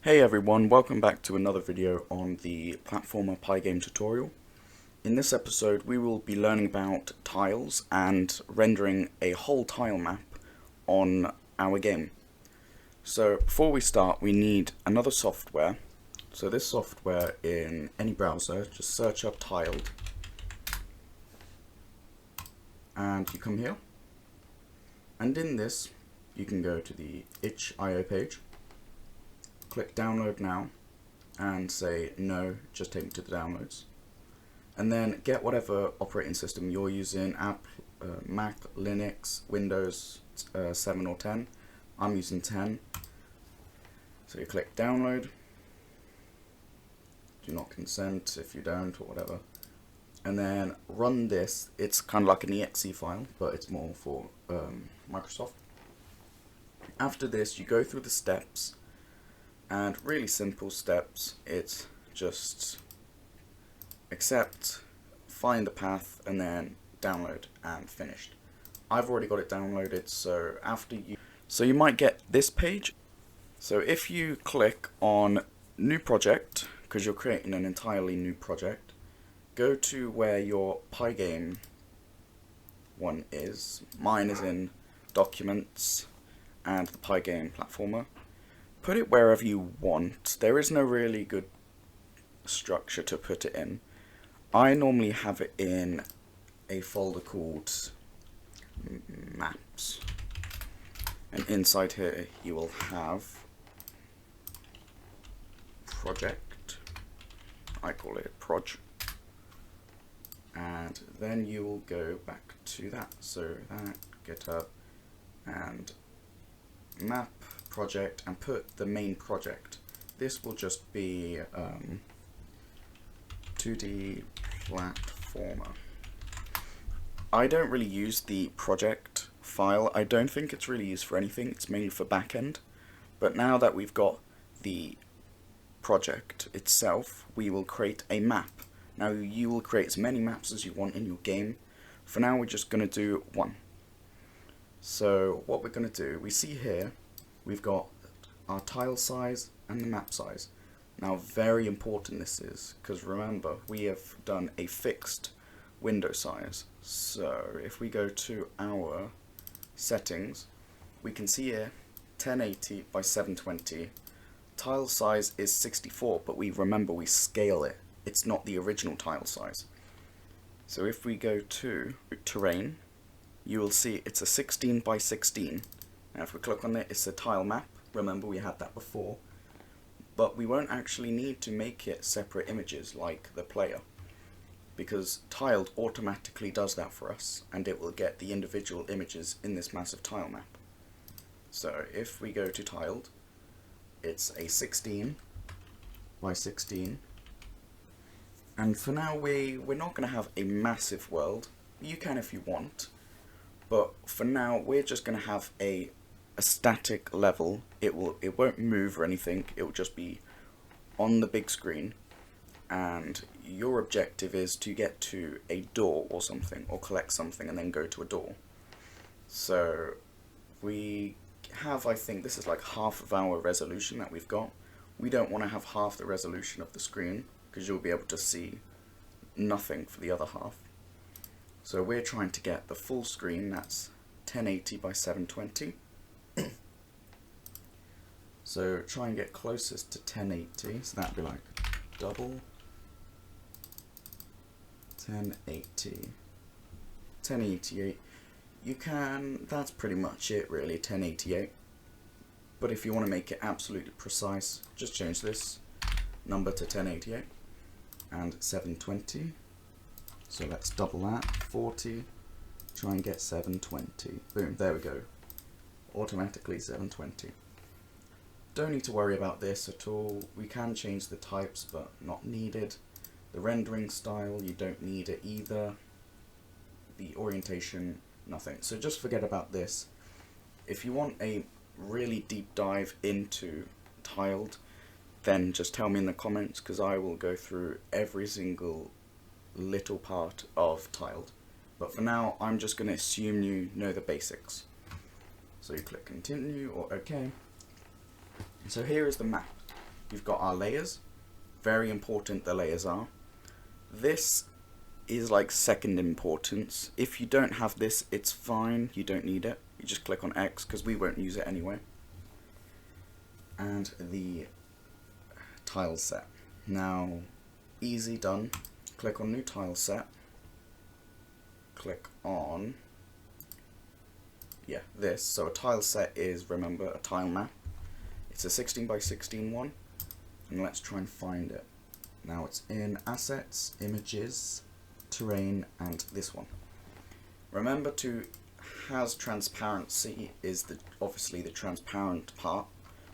Hey everyone, welcome back to another video on the platformer Pygame tutorial. In this episode we will be learning about tiles and rendering a whole tile map on our game. So before we start we need another software. So this software, in any browser, just search up tiled and you come here, and in this you can go to the itch.io page. Click download now and say no, just take me to the downloads, and then get whatever operating system you're using, Mac, Linux, Windows 7 or 10. I'm using 10. So you click download, do not consent if you don't or whatever, and then run this. It's kind of like an exe file, but it's more for Microsoft. After this you go through the steps, and really simple steps. It's just accept, find the path, and then download, and finished. I've already got it downloaded, so you might get this page. So if you click on new project, because you're creating an entirely new project, go to where your Pygame one is. Mine is in documents and the Pygame platformer. Put it wherever you want. There is no really good structure to put it in. I normally have it in a folder called maps, and inside here you will have project. I call it proj, and then you will go back to that. So that, GitHub, and map project, and put the main project. This will just be 2D platformer. I don't really use the project file. I don't think it's really used for anything. It's mainly for backend. But now that we've got the project itself, we will create a map. Now you will create as many maps as you want in your game. For now we're just going to do one. So what we're going to do, we see here we've got our tile size and the map size. Now very important this is, because remember we have done a fixed window size. So if we go to our settings, we can see here 1080 by 720. Tile size is 64, but remember we scale it. It's not the original tile size. So if we go to terrain, you will see it's a 16 by 16. Now if we click on it, it's a tile map. Remember we had that before. But we won't actually need to make it separate images like the player, because tiled automatically does that for us, and it will get the individual images in this massive tile map. So if we go to tiled, it's a 16 by 16. And for now we're not going to have a massive world. You can if you want. But for now we're just going to have a static level. It won't move or anything. It will just be on the big screen, and your objective is to get to a door or something, or collect something and then go to a door. So we have, I think this is like half of our resolution that we've got. We don't want to have half the resolution of the screen, because you'll be able to see nothing for the other half. So we're trying to get the full screen. That's 1080 by 720. So try and get closest to 1080, so that'd be like double 1080, 1088. You can, that's pretty much it really, 1088. But if you want to make it absolutely precise, just change this number to 1088 and 720. So let's double that, 40, try and get 720. Boom, there we go. Automatically 720. Don't need to worry about this at all. We can change the types, but not needed. The rendering style, you don't need it either. The orientation, nothing. So just forget about this. If you want a really deep dive into tiled, then just tell me in the comments, because I will go through every single little part of tiled. But for now, I'm just going to assume you know the basics. So you click continue or OK. So here is the map. you've got our layers. Very important the layers are. This is like second importance. If you don't have this, it's fine, you don't need it. You just click on X because we won't use it anyway. And the tile set. Now, easy done. Click on new tile set. Click on, yeah, this. So a tile set is, remember, a tile map. It's a 16 by 16 one. And let's try and find it. Now it's in Assets, Images, Terrain, and this one. Remember to has transparency is obviously the transparent part.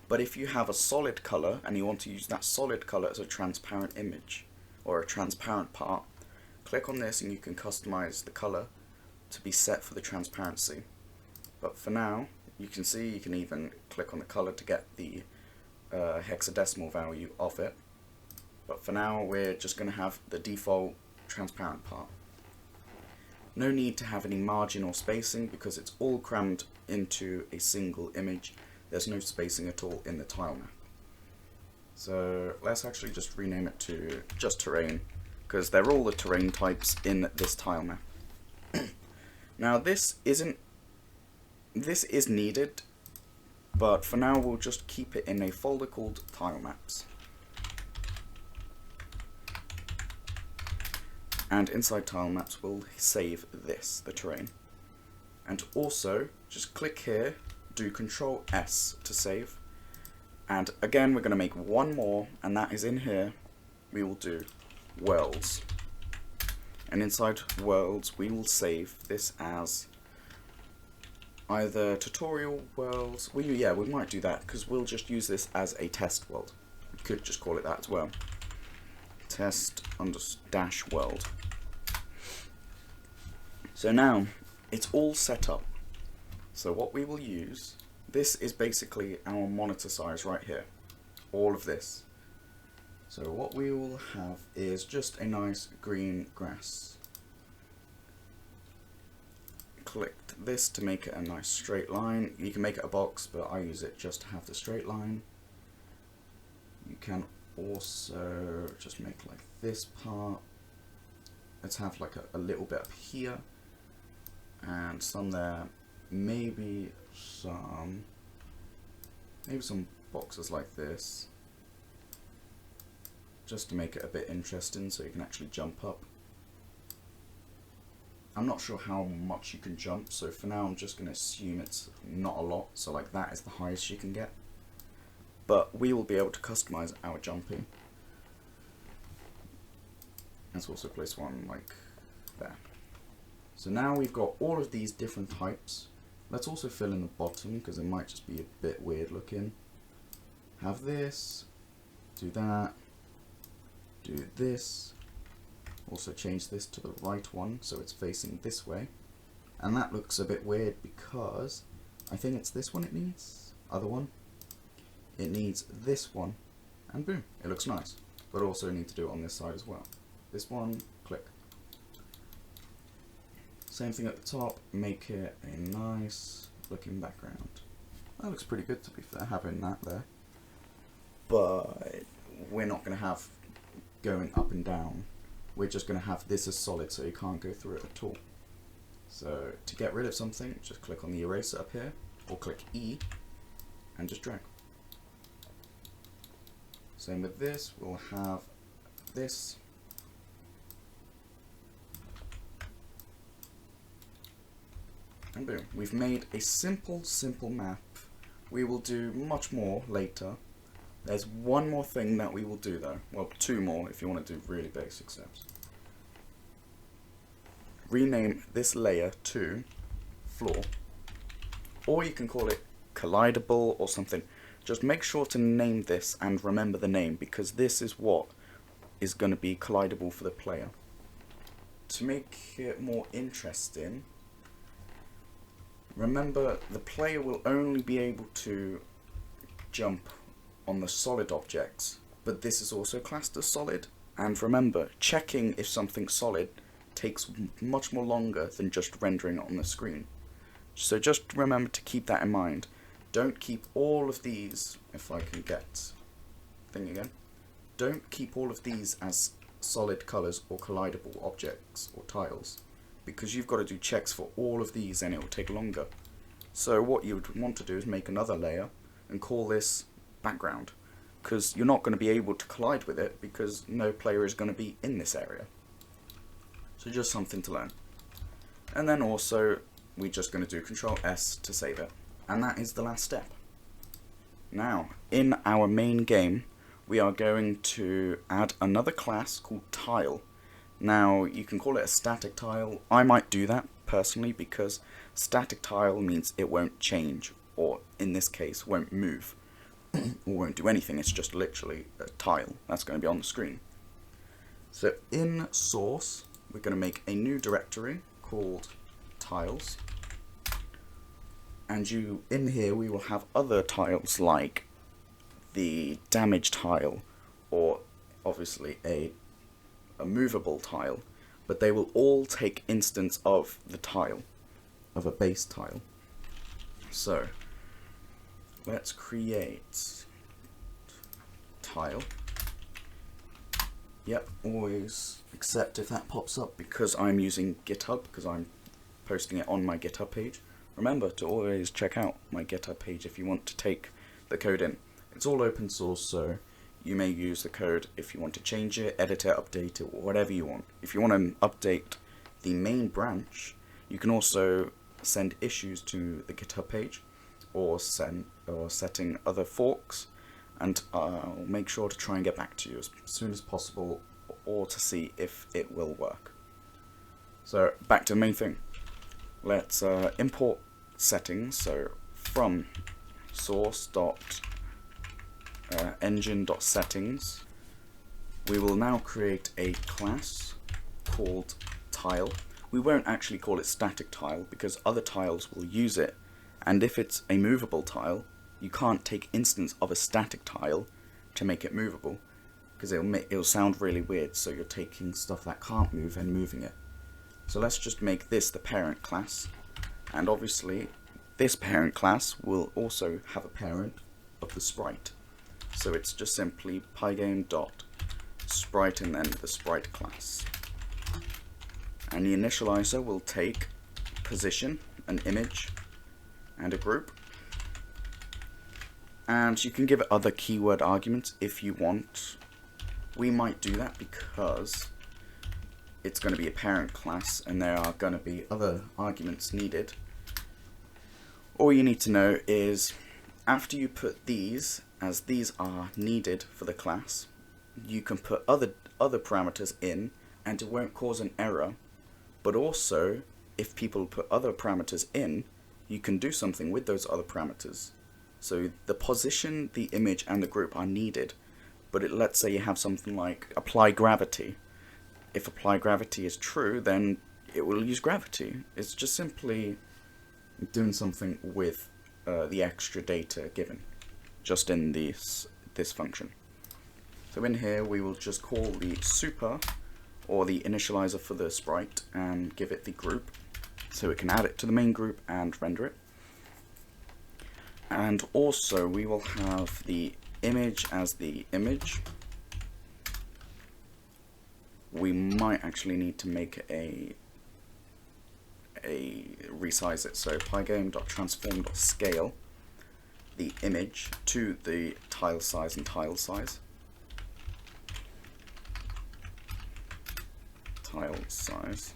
But if you have a solid color and you want to use that solid color as a transparent image or a transparent part, click on this and you can customize the color to be set for the transparency. But for now, you can see you can even click on the color to get the hexadecimal value of it. But for now, we're just going to have the default transparent part. No need to have any margin or spacing because it's all crammed into a single image. There's no spacing at all in the tile map. So let's actually just rename it to just terrain, because they're all the terrain types in this tile map. Now this is needed, but for now we'll just keep it in a folder called tile maps. And inside tile maps we'll save this, the terrain. And also just click here, do Control S to save. And again, we're going to make one more, and that is in here. We will do worlds. And inside worlds, we will save this as either tutorial worlds. Well, yeah, we might do that because we'll just use this as a test world. We could just call it that as well. Test_world. So now it's all set up. So what we will use, this is basically our monitor size right here, all of this. So what we will have is just a nice green grass. Click this to make it a nice straight line. You can make it a box, but I use it just to have the straight line. You can also just make like this part. Let's have like a little bit up here and some there. Maybe some boxes like this, just to make it a bit interesting so you can actually jump up. I'm not sure how much you can jump, so for now I'm just going to assume it's not a lot, so like that is the highest you can get. But we will be able to customize our jumping. Let's also place one like there. So now we've got all of these different types. Let's also fill in the bottom because it might just be a bit weird looking. Have this, do that, do this. Also change this to the right one so it's facing this way. And that looks a bit weird because I think it's this one it needs. Other one. It needs this one. And boom, it looks nice. But also need to do it on this side as well. This one, click. Same thing at the top, make it a nice looking background. That looks pretty good to be fair, having that there. But we're not going to have going up and down. We're just going to have this as solid so you can't go through it at all. So to get rid of something, just click on the eraser up here, or click E, and just drag. Same with this, we'll have this. And boom, we've made a simple map. We will do much more later. There's one more thing that we will do though. Well, two more if you want to do really basic steps. Rename this layer to floor. Or you can call it collidable or something. Just make sure to name this and remember the name because this is what is going to be collidable for the player. To make it more interesting, remember, the player will only be able to jump on the solid objects, but this is also classed as solid. And remember, checking if something's solid takes much more longer than just rendering it on the screen. So just remember to keep that in mind. Don't keep all of these, if I can get thing again. Don't keep all of these as solid colours or collidable objects or tiles, because you've got to do checks for all of these and it will take longer. So what you would want to do is make another layer and call this background, because you're not going to be able to collide with it because no player is going to be in this area. So just something to learn. And then also we're just going to do Control S to save it. And that is the last step. Now, in our main game, we are going to add another class called Tile. Now, you can call it a static tile. I might do that personally because static tile means it won't change, or in this case, won't move, or won't do anything. It's just literally a tile that's going to be on the screen. So in source, we're going to make a new directory called tiles. And in here we will have other tiles like the damage tile, or obviously a movable tile, but they will all take instance of the tile, of a base tile. So let's create tile. Yep, always accept if that pops up because I'm using GitHub, because I'm posting it on my GitHub page. Remember to always check out my GitHub page if you want to take the code in. It's all open source, so you may use the code if you want to change it, edit it, update it, or whatever you want. If you want to update the main branch, you can also send issues to the GitHub page, or setting other forks, and I'll make sure to try and get back to you as soon as possible, or to see if it will work. So back to the main thing. Let's import settings. So from source.engine.settings, we will now create a class called tile. We won't actually call it static tile because other tiles will use it, and if it's a movable tile, you can't take instance of a static tile to make it movable, because it'll sound really weird. So you're taking stuff that can't move and moving it. So let's just make this the parent class, and obviously this parent class will also have a parent of the sprite. So it's just simply pygame.sprite and then the sprite class. And the initializer will take position, an image, and a group. And you can give it other keyword arguments if you want. We might do that because it's going to be a parent class and there are going to be other arguments needed. All you need to know is after you put these, as these are needed for the class, you can put other parameters in and it won't cause an error. But also, if people put other parameters in, you can do something with those other parameters. So the position, the image, and the group are needed. But let's say you have something like apply gravity. If apply gravity is true, then it will use gravity. It's just simply doing something with the extra data given, just in this function. So in here we will just call the super, or the initializer for the sprite, and give it the group, so it can add it to the main group and render it. And also we will have the image as the image. We might actually need to make a resize it. So pygame.transform.scale the image to the tile size and tile size. Tile size.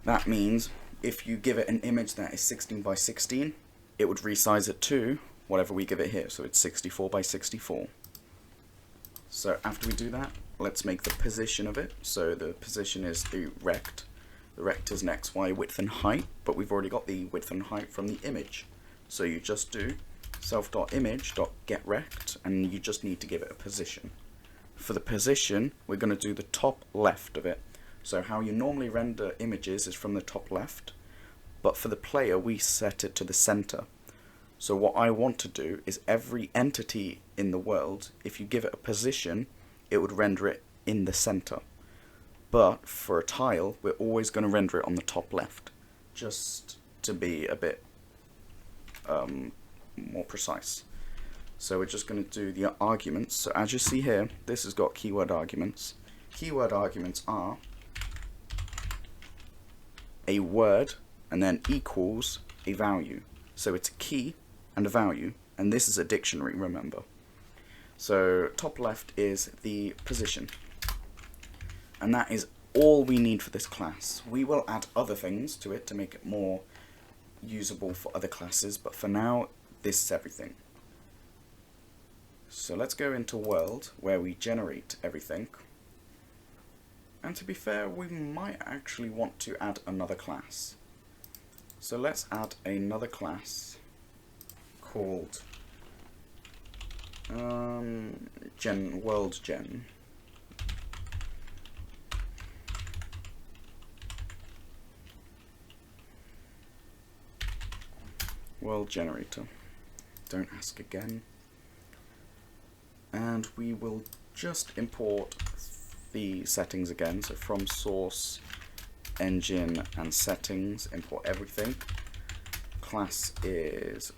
That means if you give it an image that is 16 by 16, it would resize it to whatever we give it here. So it's 64 by 64. So after we do that, let's make the position of it. So the position is the rect. The rect is an x, y, width and height, but we've already got the width and height from the image. So you just do self.image.getRect, and you just need to give it a position. For the position, we're going to do the top left of it. So how you normally render images is from the top left, but for the player we set it to the center. So what I want to do is every entity in the world, if you give it a position, it would render it in the center. But for a tile, we're always going to render it on the top left, just to be a bit more precise. So we're just going to do the arguments. So as you see here, this has got keyword arguments. Keyword arguments are a word and then equals a value. So it's a key and a value, and this is a dictionary, remember. So top left is the position, and that is all we need for this class. We will add other things to it to make it more usable for other classes, but for now this is everything. So let's go into world where we generate everything. And to be fair, we might actually want to add another class. So let's add another class called world gen. World generator. Don't ask again. And we will just import the settings again. So from source, engine, and settings, import everything. Class is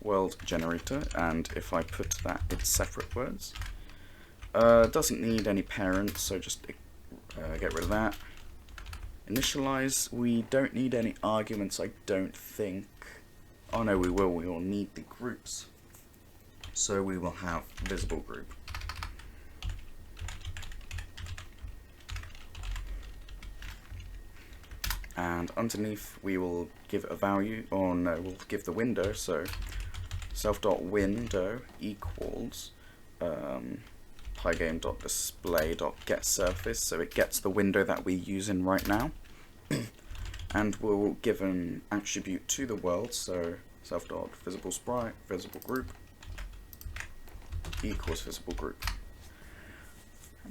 world generator, and if I put that in separate words, doesn't need any parents, so just get rid of that. Initialize, we don't need any arguments, I don't think. Oh no, we will need the groups. So we will have visible group. And underneath we will give a value, or no, we'll give the window, so self.window equals pygame.display.getSurface, so it gets the window that we're using right now. And we'll give an attribute to the world, so self.visible sprite, visible group equals visible group.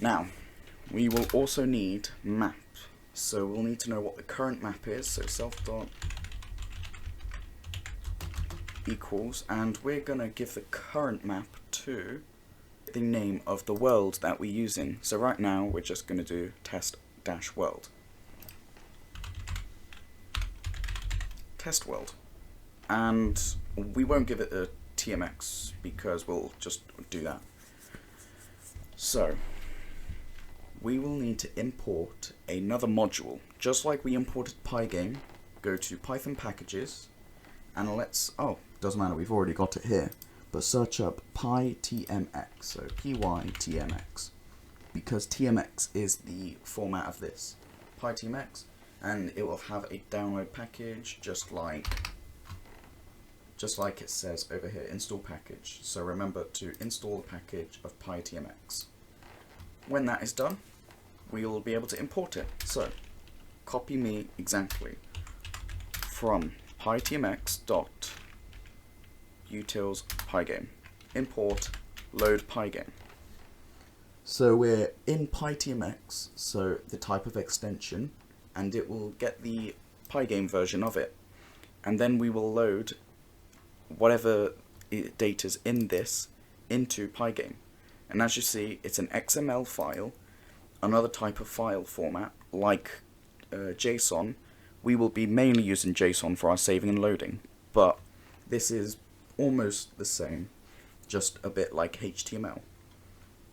Now, we will also need map, so we'll need to know what the current map is, so self. Equals, and we're gonna give the current map to the name of the world that we're using. So right now we're just gonna do test-world. Test world. And we won't give it a TMX because we'll just do that. So we will need to import another module. Just like we imported Pygame, go to Python packages, and let's, oh, doesn't matter, we've already got it here, but search up pytmx, so pytmx, because tmx is the format of this, pytmx, and it will have a download package, just like it says over here, install package. So remember to install the package of pytmx. When that is done, we will be able to import it. So copy me exactly from pytmx.utils pygame, import load pygame. So we're in pytmx, so the type of extension, and it will get the Pygame version of it, and then we will load whatever data's in this into Pygame. And as you see, it's an XML file, another type of file format like JSON. We will be mainly using JSON for our saving and loading, but this is almost the same, just a bit like HTML.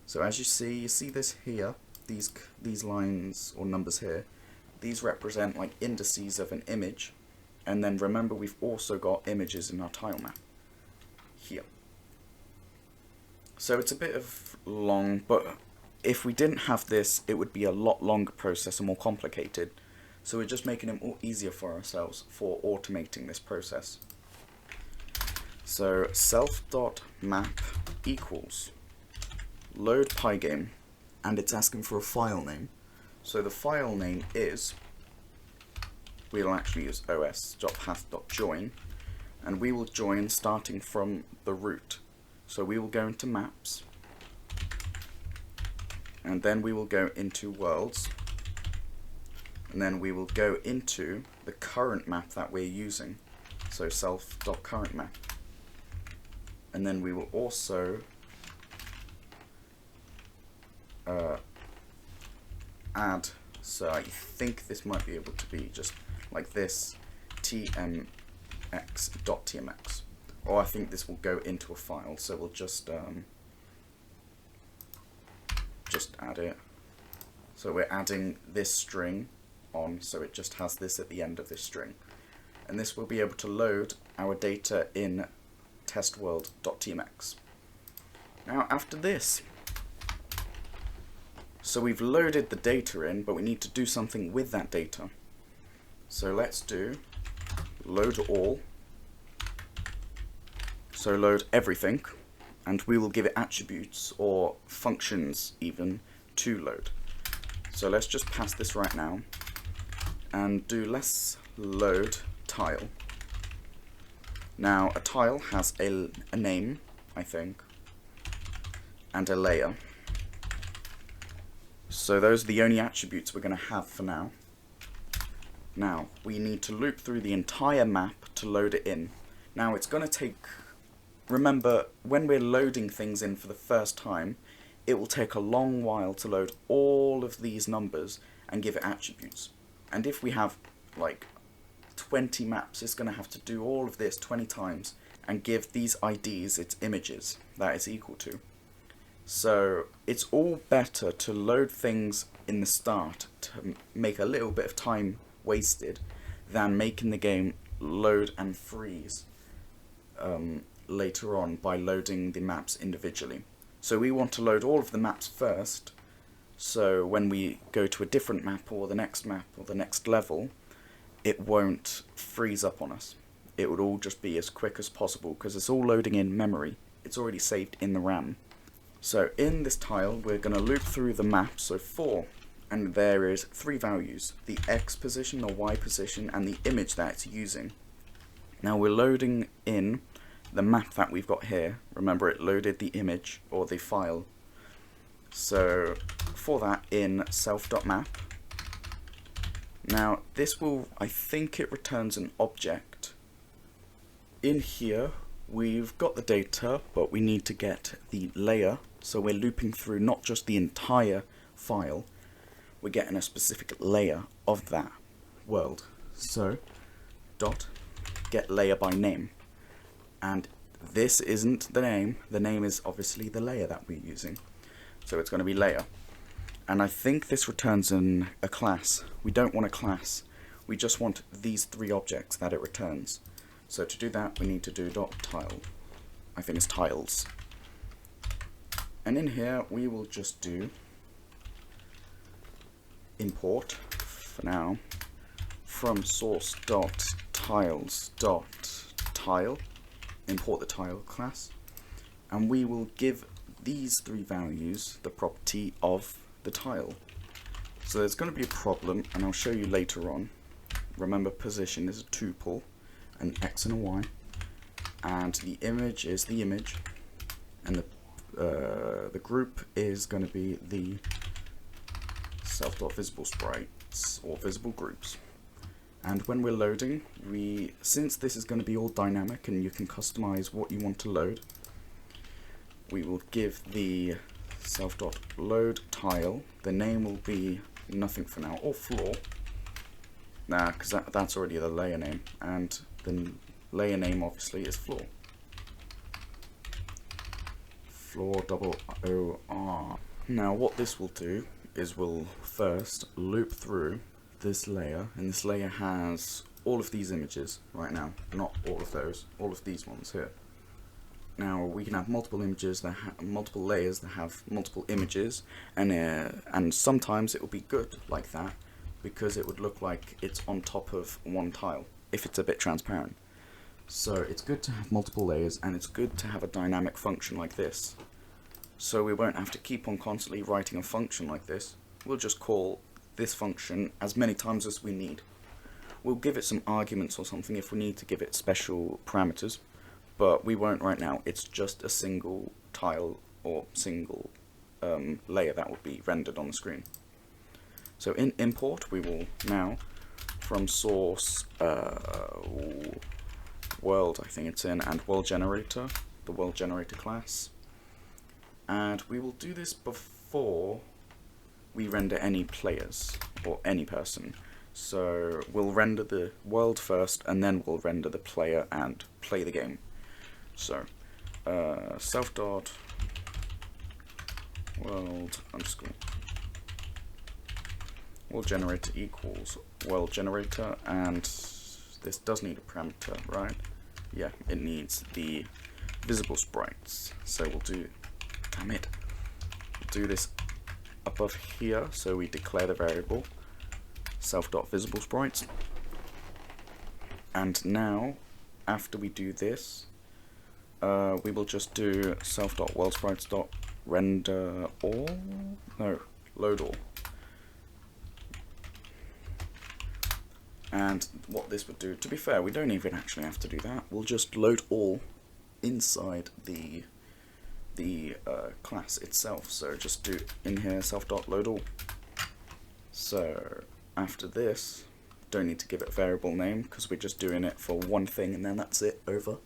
So as you see this here, these lines or numbers here, these represent like indices of an image, and then remember we've also got images in our tile map here. So it's a bit of long, but if we didn't have this, it would be a lot longer process and more complicated. So we're just making it more easier for ourselves for automating this process. So self.map equals load Pygame, and it's asking for a file name. So the file name is, we'll actually use os.path.join, and we will join starting from the root. So we will go into maps, and then we will go into worlds, and then we will go into the current map that we're using, so self.currentMap, and then we will also add, so I think this might be able to be just like this, tm x.tmx. Or I think this will go into a file, so we'll just add it. So we're adding this string on, so it just has this at the end of this string. And this will be able to load our data in testworld.tmx. Now after this, so we've loaded the data in, but we need to do something with that data. So let's do load all. So load everything, and we will give it attributes or functions even to load. So let's just pass this right now and do let's load tile. Now a tile has a name, I think, and a layer. So those are the only attributes we're going to have for now. Now we need to loop through the entire map to load it in. Now it's going to take, remember, when we're loading things in for the first time, it will take a long while to load all of these numbers and give it attributes. And if we have like 20 maps, it's going to have to do all of this 20 times and give these IDs its images that it's equal to. So it's all better to load things in the start to make a little bit of time wasted than making the game load and freeze later on by loading the maps individually. So we want to load all of the maps first, so when we go to a different map or the next level, it won't freeze up on us. It would all just be as quick as possible because it's all loading in memory. It's already saved in the RAM. So in this tile we're going to loop through the map, so 4, and there is 3 values, the X position, the Y position, and the image that it's using. Now we're loading in the map that we've got here. Remember, it loaded the image or the file. So for that, in self.map. Now this will, I think it returns an object. In here we've got the data, but we need to get the layer. So we're looping through not just the entire file, we're getting a specific layer of that world. So dot get layer by name. And this isn't the name is obviously the layer that we're using. So it's going to be layer. And I think this returns in a class. We don't want a class, we just want these 3 objects that it returns. So to do that we need to do dot tile. I think it's tiles. And in here we will just do import for now from source dot tiles dot tile. Import the tile class, and we will give these 3 values the property of the tile. So there's going to be a problem, and I'll show you later on. Remember, position is a tuple, an X and a Y, and the image is the image, and the group is going to be the self.visible sprites or visible groups. And when we're loading, since this is going to be all dynamic and you can customize what you want to load, we will give the self.load tile, the name will be nothing for now, or floor. Nah, because that's already the layer name, and the layer name obviously is floor. Floor OOR. Now what this will do is we'll first loop through this layer, and this layer has all of these images right now, not all of those, all of these ones here. Now we can have multiple images that have multiple layers that have multiple images, and sometimes it will be good like that because it would look like it's on top of one tile if it's a bit transparent. So it's good to have multiple layers, and it's good to have a dynamic function like this. So we won't have to keep on constantly writing a function like this. We'll just call this function as many times as we need. We'll give it some arguments or something if we need to give it special parameters, but we won't right now. It's just a single tile or single layer that will be rendered on the screen. So in import we will now from source world, I think it's in, and world generator, the world generator class, and we will do this before we render any players or any person. So we'll render the world first, and then we'll render the player and play the game. So self dot world underscore world generator equals world generator, and this does need a parameter, right? Yeah, it needs the visible sprites. So we'll do, damn it, we'll do this above here. So we declare the variable self.visible sprites, and now after we do this, we will just do self.worldsprites.render all, no, load all. And what this would do, to be fair, we don't even actually have to do that. We'll just load all inside the class itself. So just do in here self.loadAll. So after this, don't need to give it a variable name because we're just doing it for one thing, and then that's it, over.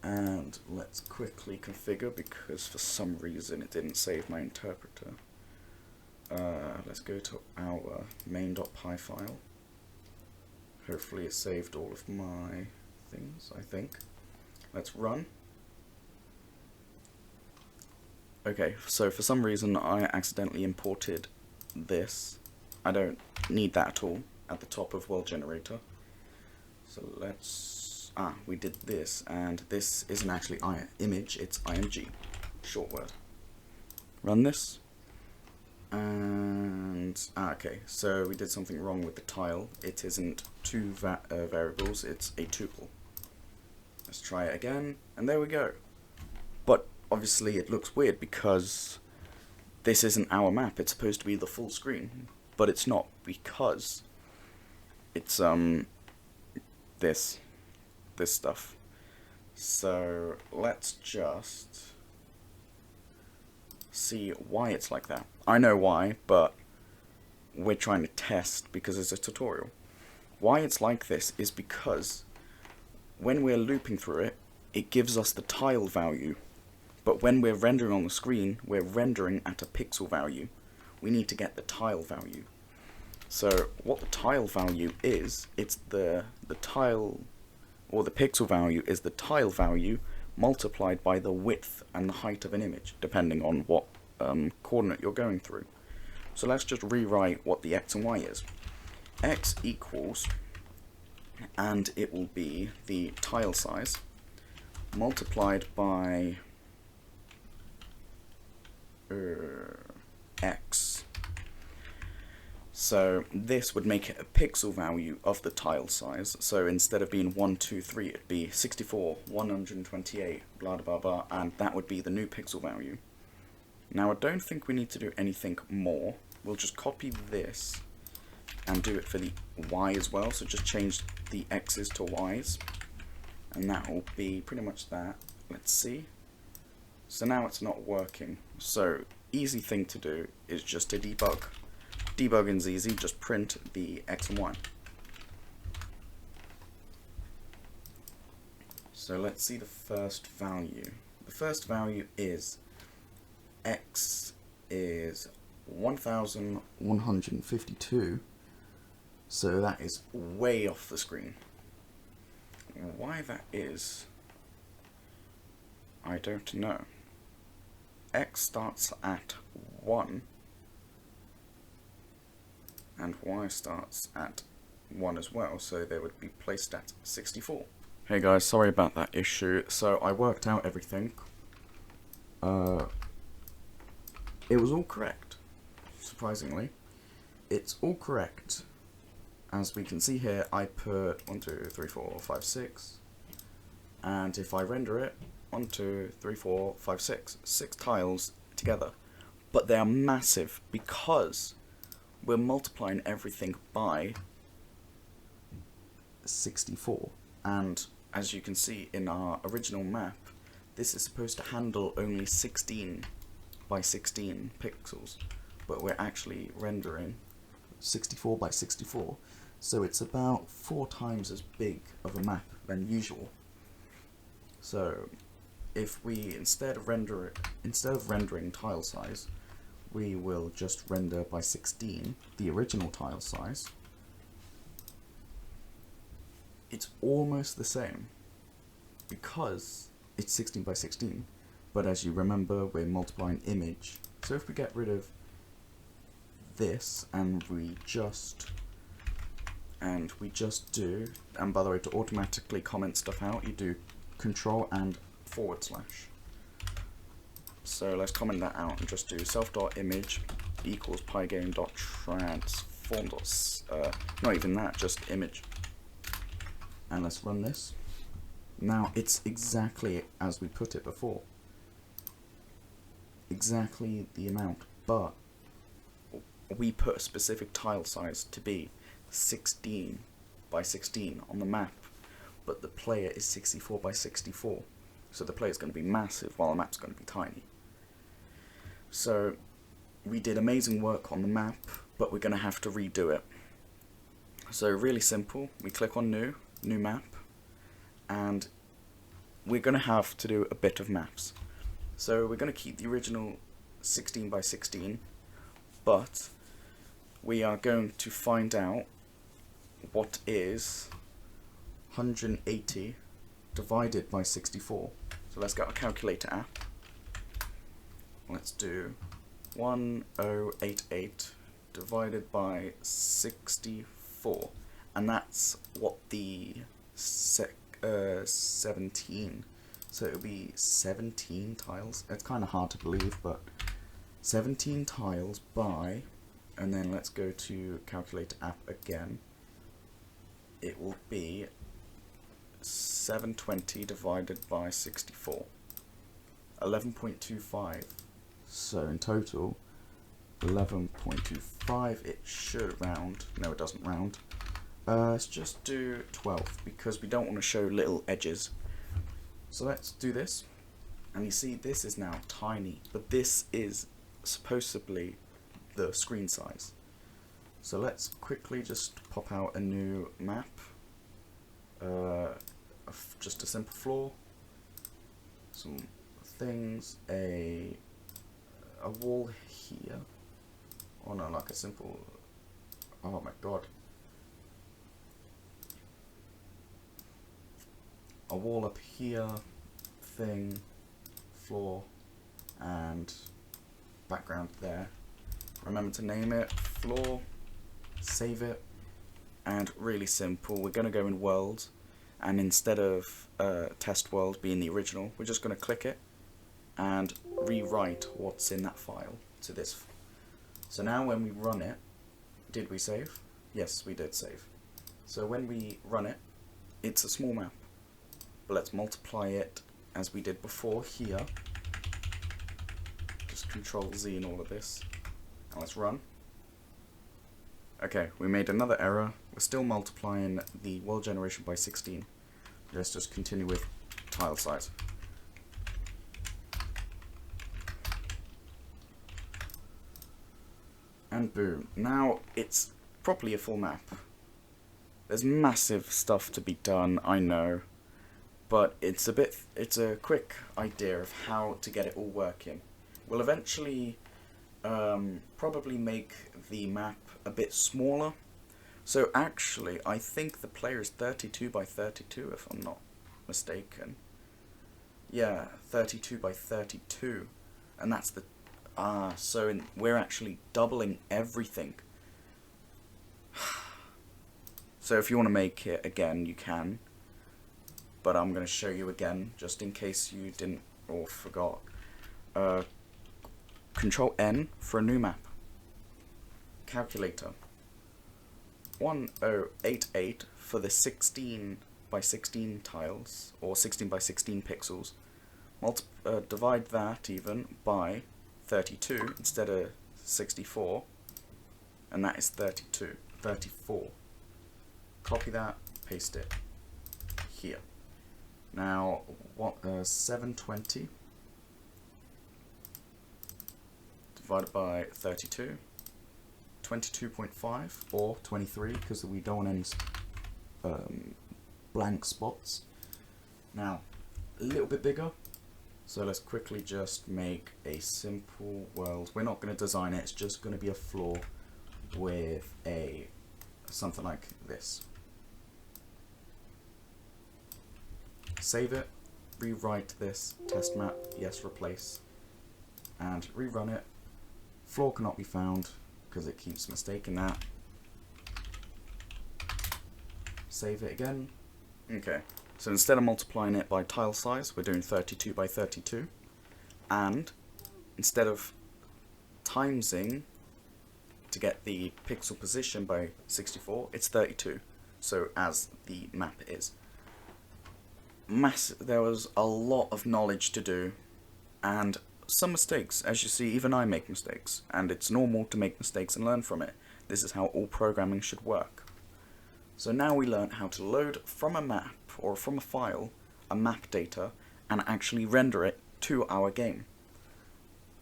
And let's quickly configure, because for some reason it didn't save my interpreter. Let's go to our main.py file. Hopefully it saved all of my things, I think. Let's run. Okay, so for some reason I accidentally imported this. I don't need that at all at the top of world generator. So let's, we did this, and this isn't actually image, it's img, short word. Run this. And okay, so we did something wrong with the tile. It isn't two variables, it's a tuple. Let's try it again, and there we go. But obviously it looks weird because this isn't our map. It's supposed to be the full screen, but it's not, because it's this stuff. So let's just see why it's like that. I know why, but we're trying to test because it's a tutorial. Why it's like this is because when we're looping through it, it gives us the tile value, but when we're rendering on the screen, we're rendering at a pixel value. We need to get the tile value. So what the tile value is, it's the tile, or the pixel value is the tile value multiplied by the width and the height of an image, depending on what coordinate you're going through. So let's just rewrite what the x and y is. X equals, and it will be the tile size multiplied by x. So this would make it a pixel value of the tile size. So instead of being 1, 2, 3, it'd be 64, 128, blah blah blah, and that would be the new pixel value. Now I don't think we need to do anything more. We'll just copy this and do it for the y as well. So just change the x's to y's, and that will be pretty much that. Let's see. So now it's not working. So easy thing to do is just to debug. Debugging's easy, just print the x and y. So let's see the first value. The first value is x is 1152, so that is way off the screen. Why that is, I don't know. X starts at 1 and y starts at 1 as well, so they would be placed at 64. Hey guys, sorry about that issue. So I worked out everything. It was all correct, surprisingly. It's all correct. As we can see here, I put 1, 2, 3, 4, 5, 6, and if I render it, 1, 2, 3, 4, 5, 6, 6 tiles together. But they are massive because we're multiplying everything by 64. And as you can see in our original map, this is supposed to handle only 16 by 16 pixels, but we're actually rendering 64 by 64, so it's about 4 times as big of a map than usual. So if we instead of rendering tile size, we will just render by 16 the original tile size, it's almost the same because it's 16 by 16, but as you remember, we're multiplying image. So if we get rid of this and we just do, and by the way, to automatically comment stuff out, you do control and /. So let's comment that out and just do self.image equals pygame.transform. Not even that, just image. And let's run this. Now it's exactly as we put it before. Exactly the amount, but we put a specific tile size to be 16 by 16 on the map, but the player is 64 by 64. So the player is going to be massive while the map's going to be tiny. So we did amazing work on the map, but we're going to have to redo it. So really simple, we click on new map, and we're going to have to do a bit of maps. So we're going to keep the original 16 by 16, but we are going to find out what is 180 divided by 64. So let's get our calculator app. Let's do 1088 divided by 64, and that's what the 17. So it'll be 17 tiles. It's kind of hard to believe, but 17 tiles by, and then let's go to calculator app again. It will be 720 divided by 64. 11.25. So in total, 11.25. It should round. No, it doesn't round. Let's just do 12 because we don't want to show little edges. So let's do this. And you see, this is now tiny, but this is supposedly the screen size. So let's quickly just pop out a new map. Just a simple floor. Some things. A wall here. Oh no, like a simple. Oh my god. A wall up here, thing, floor, and background there. Remember to name it, floor, save it, and really simple, we're going to go in world, and instead of test world being the original, we're just going to click it and rewrite what's in that file to this. So now when we run it, did we save? Yes, we did save. So when we run it, it's a small map. But let's multiply it as we did before here. Just Control Z in all of this. And let's run. Okay, we made another error. We're still multiplying the world generation by 16. Let's just continue with tile size. And boom. Now it's properly a full map. There's massive stuff to be done, I know. But it's a quick idea of how to get it all working. We'll eventually probably make the map a bit smaller. So actually, I think the player is 32 by 32, if I'm not mistaken. Yeah, 32 by 32, and that's the so we're actually doubling everything. So if you want to make it again, you can. But I'm going to show you again, just in case you didn't or forgot. Control N for a new map. Calculator. 1088 for the 16 by 16 tiles, or 16 by 16 pixels. Divide that even by 32 instead of 64, and that is 34. Copy that, paste it here. Now, 720 divided by 32, 22.5 or 23, because we don't want any blank spots. Now, a little bit bigger, so let's quickly just make a simple world. We're not going to design it, it's just going to be a floor with something like this. save it, rewrite this test map, yes, replace, and rerun it. Flaw cannot be found because it keeps mistaking that. Save it again. Okay, so instead of multiplying it by tile size, we're doing 32 by 32, and instead of timesing to get the pixel position by 64, it's 32, so as the map is. There was a lot of knowledge to do, and some mistakes. As you see, even I make mistakes, and it's normal to make mistakes and learn from it. This is how all programming should work. So now we learn how to load from a map, or from a file, a map data, and actually render it to our game.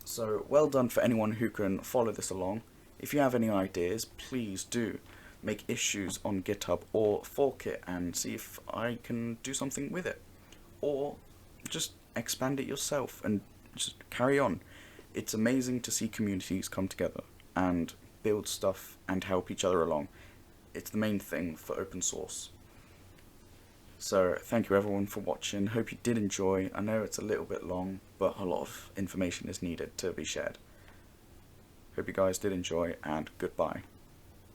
So well done for anyone who can follow this along. If you have any ideas, please do make issues on GitHub or fork it and see if I can do something with it. Or just expand it yourself and just carry on. It's amazing to see communities come together and build stuff and help each other along. It's the main thing for open source. So thank you everyone for watching. Hope you did enjoy. I know it's a little bit long, but a lot of information is needed to be shared. Hope you guys did enjoy, and goodbye.